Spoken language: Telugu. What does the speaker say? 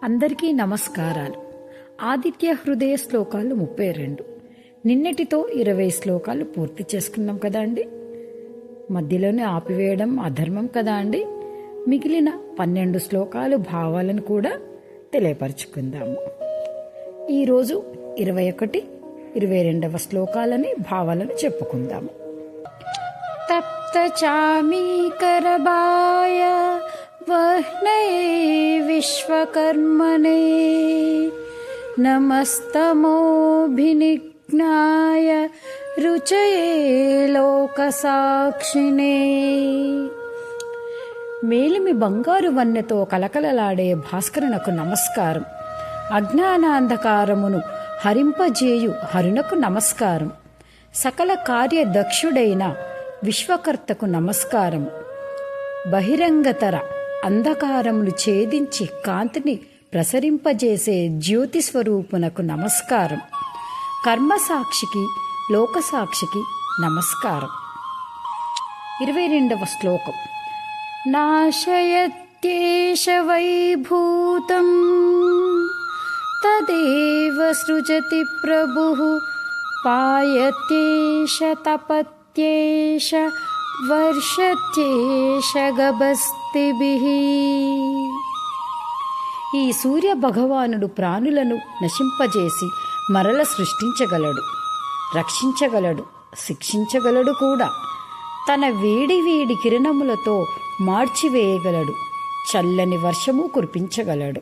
అందరికీ నమస్కారాలు. ఆదిత్య హృదయ శ్లోకాలు 32. నిన్నటితో 20 శ్లోకాలు పూర్తి చేసుకున్నాం కదా అండి. మధ్యలోనే ఆపివేయడం అధర్మం కదా అండి. మిగిలిన 12 శ్లోకాలు భావాలను కూడా తెలియపరుచుకుందాము. ఈరోజు 21, 22వ శ్లోకాలని భావాలను చెప్పుకుందాము. తప్త చామీకరబాయ వహ్నయే విశ్వకర్మణే నమస్తమోభినిఘ్నాయ రుచయే లోకసాక్షిణే. మేలిమి బంగారు వన్నెతో కలకలలాడే భాస్కరునకు నమస్కారం. అజ్ఞానాంధకారమును హరింపజేయు హరునకు నమస్కారం. సకల కార్యదక్షుడైన విశ్వకర్తకు నమస్కారం. బహిరంగతర అంధకారములు ఛేదించి కాంతిని ప్రసరింపజేసే జ్యోతి స్వరూపునకు నమస్కారం. కర్మసాక్షికి లోకసాక్షికి నమస్కారం. 22వ శ్లోకం. నాశయత్యేష వైభూతం తదేవ సృజతి ప్రభుః పాయత్యేష తపత్యేష వర్షత్యేష గభస్తిభిః. ఈ సూర్య భగవానుడు ప్రాణులను నశింపజేసి మరల సృష్టించగలడు, రక్షించగలడు, శిక్షించగలడు కూడా. తన వేడి కిరణములతో మార్చివేయగలడు, చల్లని వర్షము కురిపించగలడు.